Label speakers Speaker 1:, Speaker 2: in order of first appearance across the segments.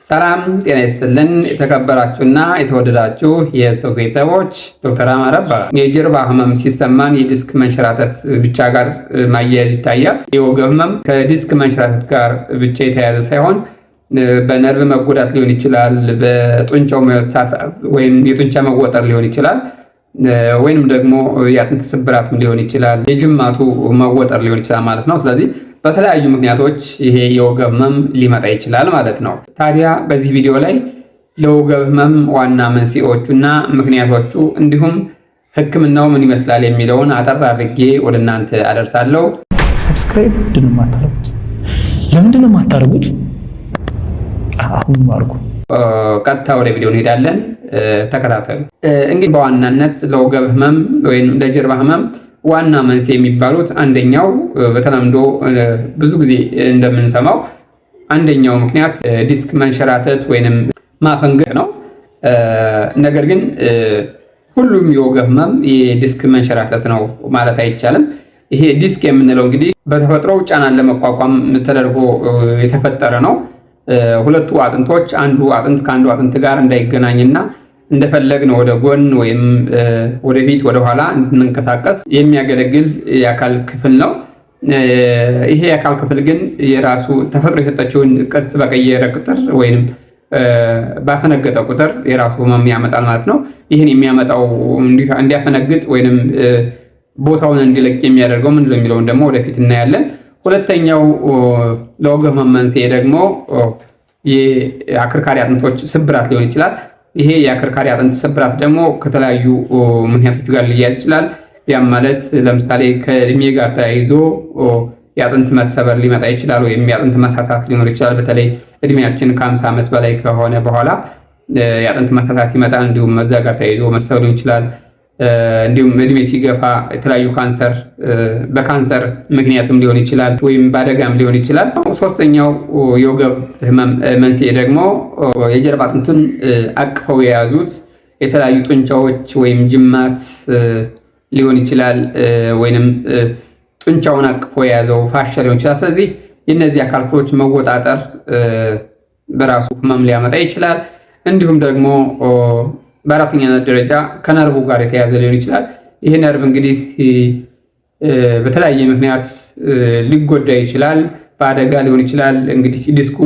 Speaker 1: ሰላም ጤና ይስጥልን። የተከበራችሁና የተወደዳችሁ የሰው ቤተሰቦች ዶክተር አማረ እባላለሁ። የጀርባ ህመም ሲሰማን የዲስክ መንሸራተት ብቻ ጋር ማያያዝ ይታያል። የወገብ ህመም ከዲስክ መንሸራተት ጋር ብቻ የተያያዘ ሳይሆን በነርቭ መጎዳት ሊሆን ይችላል፣ በጡንቻው መሳሳብ ወይም የጡንቻ መወጠር ሊሆን ይችላል፣ ወይንም ደግሞ የአጥንት ስብራትም ሊሆን ይችላል፣ የጅማቱ መወጠር ሊሆን ይችላል ማለት ነው። ስለዚህ በተለያዩ ምክንያቶች ይሄ የወገብ ህመም ሊመጣ ይችላል ማለት ነው። ታዲያ በዚህ ቪዲዮ ላይ ለወገብ ህመም ዋና መንስኤዎቹና ምክንያቶቹ እንዲሁም ህክምናው ምን ይመስላል የሚለውን አጠር አድርጌ ወደ እናንተ አደርሳለሁ።
Speaker 2: ሰብስክራይብ ምንድን ነው የማታደርጉት? ለምንድን ነው የማታደርጉት? አሁን ማርኩ።
Speaker 1: ቀጥታ ወደ ቪዲዮ እንሄዳለን። ተከታተሉ። እንግዲህ በዋናነት ለወገብ ህመም ወይም ለጀርባ ህመም ዋና መንስኤ የሚባሉት አንደኛው በተለምዶ ብዙ ጊዜ እንደምንሰማው አንደኛው ምክንያት ዲስክ መንሸራተት ወይንም ማፈንገጥ ነው። ነገር ግን ሁሉም የወገብ ህመም የዲስክ መንሸራተት ነው ማለት አይቻልም። ይሄ ዲስክ የምንለው እንግዲህ በተፈጥሮ ጫናን ለመቋቋም ተደርጎ የተፈጠረ ነው። ሁለቱ አጥንቶች አንዱ አጥንት ከአንዱ አጥንት ጋር እንዳይገናኝና እንደፈለግን ወደ ጎን ወይም ወደፊት ወደ ኋላ እንድንንቀሳቀስ የሚያገለግል የአካል ክፍል ነው። ይሄ የአካል ክፍል ግን የራሱ ተፈጥሮ የሰጠችውን ቅርጽ በቀየረ ቁጥር ወይም ባፈነገጠ ቁጥር የራሱ ህመም ያመጣል ማለት ነው። ይህን የሚያመጣው እንዲያፈነግጥ ወይም ቦታውን እንዲለቅ የሚያደርገው ምንድነው የሚለውን ደግሞ ወደፊት እናያለን። ሁለተኛው ለወገብ ህመም መንስኤ ደግሞ የአከርካሪ አጥንቶች ስብራት ሊሆን ይችላል። ይሄ የአከርካሪ አጥንት ስብራት ደግሞ ከተለያዩ ምክንያቶች ጋር ሊያያዝ ይችላል። ያም ማለት ለምሳሌ ከእድሜ ጋር ተያይዞ የአጥንት መሰበር ሊመጣ ይችላል፣ ወይም የአጥንት መሳሳት ሊኖር ይችላል። በተለይ እድሜያችን ከ50 ዓመት በላይ ከሆነ በኋላ የአጥንት መሳሳት ይመጣል። እንዲሁም መዛ ጋር ተያይዞ መሰበር ሊሆን ይችላል። እንዲሁም እድሜ ሲገፋ የተለያዩ ካንሰር በካንሰር ምክንያትም ሊሆን ይችላል፣ ወይም በአደጋም ሊሆን ይችላል። ሶስተኛው የወገብ ህመም መንስኤ ደግሞ የጀርባ አጥንቱን አቅፈው የያዙት የተለያዩ ጡንቻዎች ወይም ጅማት ሊሆን ይችላል፣ ወይንም ጡንቻውን አቅፎ የያዘው ፋሻ ሊሆን ይችላል። ስለዚህ የእነዚህ አካል ክፍሎች መወጣጠር በራሱ ህመም ሊያመጣ ይችላል። እንዲሁም ደግሞ በአራተኛ ደረጃ ከነርቡ ጋር የተያያዘ ሊሆን ይችላል። ይህ ነርቭ እንግዲህ በተለያየ ምክንያት ሊጎዳ ይችላል። በአደጋ ሊሆን ይችላል። እንግዲህ ዲስኩ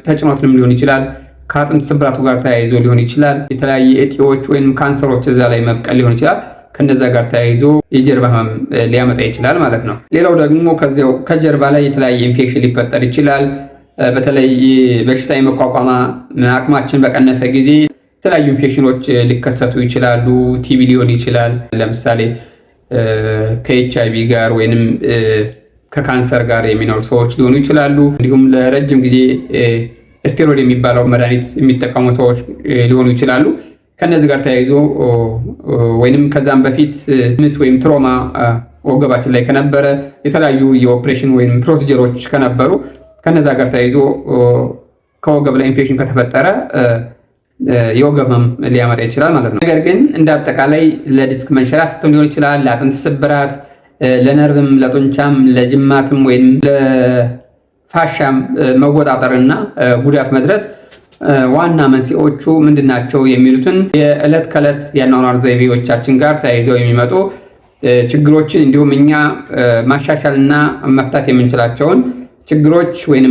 Speaker 1: ተጭኖትንም ሊሆን ይችላል። ከአጥንት ስብራቱ ጋር ተያይዞ ሊሆን ይችላል። የተለያየ እጢዎች ወይም ካንሰሮች እዛ ላይ መብቀል ሊሆን ይችላል። ከነዛ ጋር ተያይዞ የጀርባ ህመም ሊያመጣ ይችላል ማለት ነው። ሌላው ደግሞ ከዚያው ከጀርባ ላይ የተለያየ ኢንፌክሽን ሊፈጠር ይችላል። በተለይ በሽታ የመቋቋም አቅማችን በቀነሰ ጊዜ የተለያዩ ኢንፌክሽኖች ሊከሰቱ ይችላሉ። ቲቢ ሊሆን ይችላል። ለምሳሌ ከኤችአይቪ ጋር ወይንም ከካንሰር ጋር የሚኖሩ ሰዎች ሊሆኑ ይችላሉ። እንዲሁም ለረጅም ጊዜ ስቴሮይድ የሚባለው መድኃኒት የሚጠቀሙ ሰዎች ሊሆኑ ይችላሉ። ከነዚህ ጋር ተያይዞ ወይንም ከዛም በፊት ምት ወይም ትሮማ ወገባችን ላይ ከነበረ የተለያዩ የኦፕሬሽን ወይም ፕሮሲጀሮች ከነበሩ ከነዛ ጋር ተያይዞ ከወገብ ላይ ኢንፌክሽን ከተፈጠረ የወገብ ህመም ሊያመጣ ይችላል ማለት ነው። ነገር ግን እንደ አጠቃላይ ለዲስክ መንሸራተት ሊሆን ይችላል፣ ለአጥንት ስብራት፣ ለነርቭም፣ ለጡንቻም፣ ለጅማትም ወይም ለፋሻም መወጣጠርና ጉዳት መድረስ ዋና መንስኤዎቹ ምንድናቸው የሚሉትን የዕለት ከዕለት የአኗኗር ዘይቤዎቻችን ጋር ተያይዘው የሚመጡ ችግሮችን እንዲሁም እኛ ማሻሻልና መፍታት የምንችላቸውን ችግሮች ወይም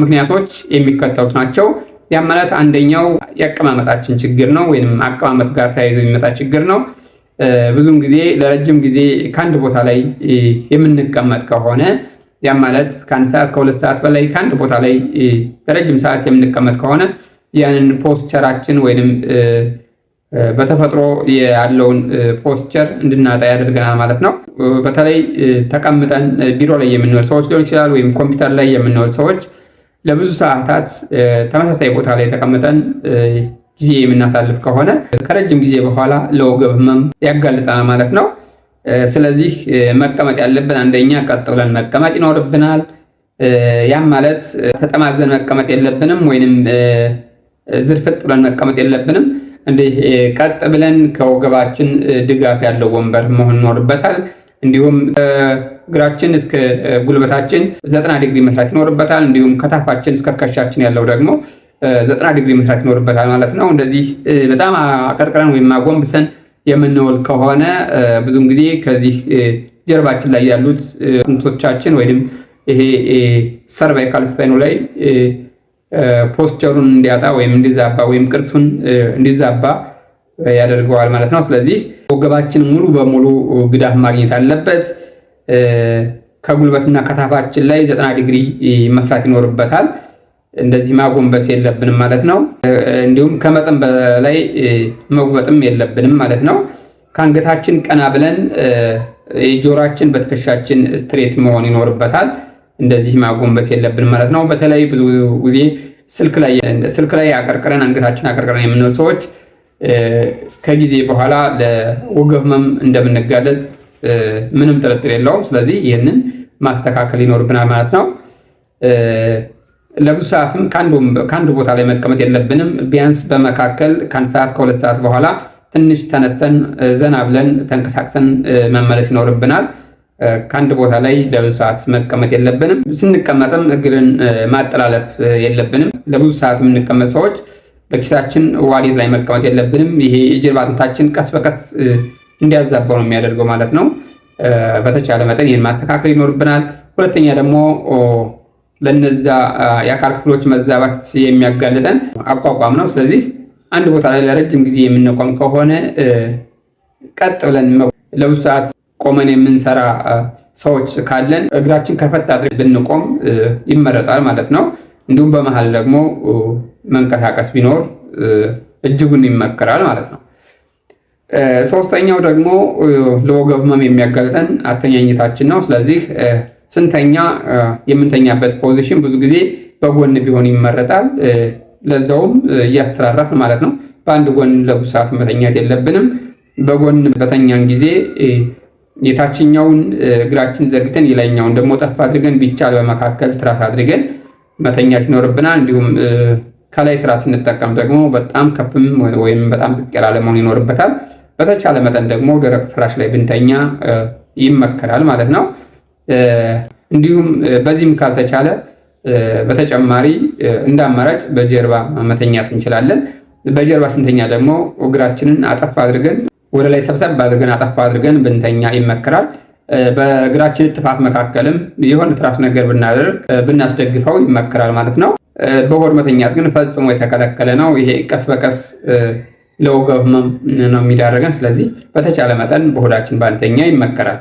Speaker 1: ምክንያቶች የሚከተሉት ናቸው። ያ ማለት አንደኛው የአቀማመጣችን ችግር ነው፣ ወይም አቀማመጥ ጋር ተያይዞ የሚመጣ ችግር ነው። ብዙም ጊዜ ለረጅም ጊዜ ከአንድ ቦታ ላይ የምንቀመጥ ከሆነ ያ ማለት ከአንድ ሰዓት ከሁለት ሰዓት በላይ ከአንድ ቦታ ላይ ለረጅም ሰዓት የምንቀመጥ ከሆነ ያንን ፖስቸራችን ወይም በተፈጥሮ ያለውን ፖስቸር እንድናጣ ያደርገናል ማለት ነው። በተለይ ተቀምጠን ቢሮ ላይ የምንውል ሰዎች ሊሆን ይችላል፣ ወይም ኮምፒውተር ላይ የምንውል ሰዎች ለብዙ ሰዓታት ተመሳሳይ ቦታ ላይ ተቀምጠን ጊዜ የምናሳልፍ ከሆነ ከረጅም ጊዜ በኋላ ለወገብ ህመም ያጋልጠናል ማለት ነው። ስለዚህ መቀመጥ ያለብን አንደኛ ቀጥ ብለን መቀመጥ ይኖርብናል። ያም ማለት ተጠማዘን መቀመጥ የለብንም፣ ወይንም ዝርፍጥ ብለን መቀመጥ የለብንም። እንዲህ ቀጥ ብለን ከወገባችን ድጋፍ ያለው ወንበር መሆን ይኖርበታል። እንዲሁም እግራችን እስከ ጉልበታችን 90 ዲግሪ መስራት ይኖርበታል። እንዲሁም ከታፋችን እስከ ትከሻችን ያለው ደግሞ 90 ዲግሪ መስራት ይኖርበታል ማለት ነው። እንደዚህ በጣም አቀርቅረን ወይም አጎንብሰን የምንውል ከሆነ ብዙም ጊዜ ከዚህ ጀርባችን ላይ ያሉት አጥንቶቻችን ወይም ይሄ ሰርቫይካል ስፓይኑ ላይ ፖስቸሩን እንዲያጣ ወይም እንዲዛባ ወይም ቅርጹን እንዲዛባ ያደርገዋል ማለት ነው። ስለዚህ ወገባችን ሙሉ በሙሉ ግዳፍ ማግኘት አለበት። ከጉልበትና ከታፋችን ላይ 90 ዲግሪ መስራት ይኖርበታል። እንደዚህ ማጎንበስ የለብንም ማለት ነው። እንዲሁም ከመጠን በላይ መጉበጥም የለብንም ማለት ነው። ከአንገታችን ቀና ብለን የጆሮአችን በትከሻችን ስትሬት መሆን ይኖርበታል። እንደዚህ ማጎንበስ የለብንም ማለት ነው። በተለይ ብዙ ጊዜ ስልክ ላይ አቀርቅረን አንገታችን አቀርቅረን የምንውል ሰዎች ከጊዜ በኋላ ለወገብ ህመም እንደምንጋለጥ ምንም ጥርጥር የለውም። ስለዚህ ይህንን ማስተካከል ይኖርብናል ማለት ነው። ለብዙ ሰዓትም ከአንድ ቦታ ላይ መቀመጥ የለብንም። ቢያንስ በመካከል ከአንድ ሰዓት ከ2 ሰዓት በኋላ ትንሽ ተነስተን ዘና ብለን ተንቀሳቅሰን መመለስ ይኖርብናል። ከአንድ ቦታ ላይ ለብዙ ሰዓት መቀመጥ የለብንም። ስንቀመጥም እግርን ማጠላለፍ የለብንም። ለብዙ ሰዓት የምንቀመጥ ሰዎች በኪሳችን ዋሌት ላይ መቀመጥ የለብንም። ይሄ የጀርባ አጥንታችን ቀስ በቀስ እንዲያዛባው ነው የሚያደርገው ማለት ነው። በተቻለ መጠን ይህን ማስተካከል ይኖርብናል። ሁለተኛ ደግሞ ለነዛ የአካል ክፍሎች መዛባት የሚያጋልጠን አቋቋም ነው። ስለዚህ አንድ ቦታ ላይ ለረጅም ጊዜ የምንቆም ከሆነ ቀጥ ብለን ለብዙ ሰዓት ቆመን የምንሰራ ሰዎች ካለን እግራችን ከፈት አድርገን ብንቆም ይመረጣል ማለት ነው። እንዲሁም በመሃል ደግሞ መንቀሳቀስ ቢኖር እጅጉን ይመከራል ማለት ነው። ሶስተኛው ደግሞ ለወገብ ህመም የሚያጋልጠን አተኛኘታችን ነው። ስለዚህ ስንተኛ የምንተኛበት ፖዚሽን ብዙ ጊዜ በጎን ቢሆን ይመረጣል። ለዛውም እያስተራረፍን ማለት ነው። በአንድ ጎን ለብዙ ሰዓት መተኛት የለብንም። በጎን በተኛን ጊዜ የታችኛውን እግራችን ዘርግተን የላይኛውን ደግሞ ጠፍ አድርገን ቢቻል በመካከል ትራስ አድርገን መተኛት ይኖርብናል። እንዲሁም ከላይ ትራስ ስንጠቀም ደግሞ በጣም ከፍም ወይም በጣም ዝቅ ያለ መሆን ይኖርበታል። በተቻለ መጠን ደግሞ ደረቅ ፍራሽ ላይ ብንተኛ ይመከራል ማለት ነው። እንዲሁም በዚህም ካልተቻለ በተጨማሪ እንደ አማራጭ በጀርባ መተኛት እንችላለን። በጀርባ ስንተኛ ደግሞ እግራችንን አጠፍ አድርገን ወደ ላይ ሰብሰብ አድርገን አጠፍ አድርገን ብንተኛ ይመከራል። በእግራችን ጥፋት መካከልም የሆነ ትራስ ነገር ብናስደግፈው ይመከራል ማለት ነው። በሆድ መተኛት ግን ፈጽሞ የተከለከለ ነው። ይሄ ቀስ በቀስ ለወገብ ህመም ነው የሚዳረገን። ስለዚህ በተቻለ መጠን በሆዳችን ባንተኛ ይመከራል።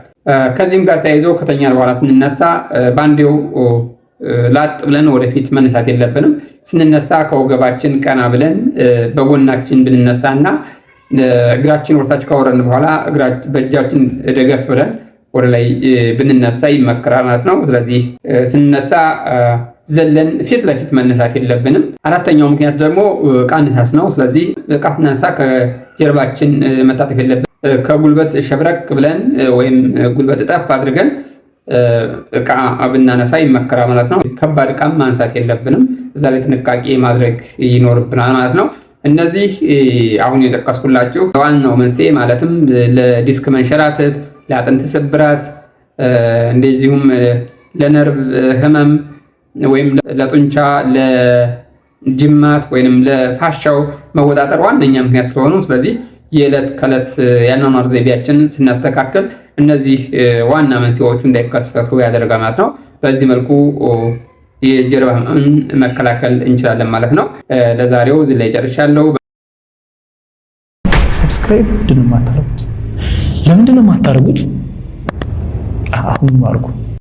Speaker 1: ከዚህም ጋር ተያይዞ ከተኛን በኋላ ስንነሳ ባንዴው ላጥ ብለን ወደፊት መነሳት የለብንም። ስንነሳ ከወገባችን ቀና ብለን በጎናችን ብንነሳና እግራችን ወርታች ካወረን በኋላ በእጃችን ደገፍ ብለን ወደ ላይ ብንነሳ ይመከራል ማለት ነው። ስለዚህ ስንነሳ ዘለን ፊት ለፊት መነሳት የለብንም። አራተኛው ምክንያት ደግሞ ዕቃ አነሳስ ነው። ስለዚህ ዕቃ ስናነሳ ከጀርባችን መታጠፍ የለብንም። ከጉልበት ሸብረቅ ብለን ወይም ጉልበት እጠፍ አድርገን ዕቃ ብናነሳ ይመከራል ማለት ነው። ከባድ ዕቃም ማንሳት የለብንም። እዛ ላይ ጥንቃቄ ማድረግ ይኖርብናል ማለት ነው። እነዚህ አሁን የጠቀስኩላችሁ ዋናው መንስኤ ማለትም ለዲስክ መንሸራተት፣ ለአጥንት ስብራት እንደዚሁም ለነርቭ ህመም ወይም ለጡንቻ ለጅማት ወይም ለፋሻው መወጣጠር ዋነኛ ምክንያት ስለሆኑ ስለዚህ የዕለት ከዕለት የአኗኗር ዘይቤያችንን ስናስተካከል እነዚህ ዋና መንስኤዎቹ እንዳይከሰቱ ያደርጋል ማለት ነው። በዚህ መልኩ የጀርባ ህመምን መከላከል እንችላለን ማለት ነው። ለዛሬው እዚህ ላይ ጨርሻለሁ።
Speaker 2: ሰብስክራይብ ለምንድን ነው የማታደርጉት? አሁን አድርጉ።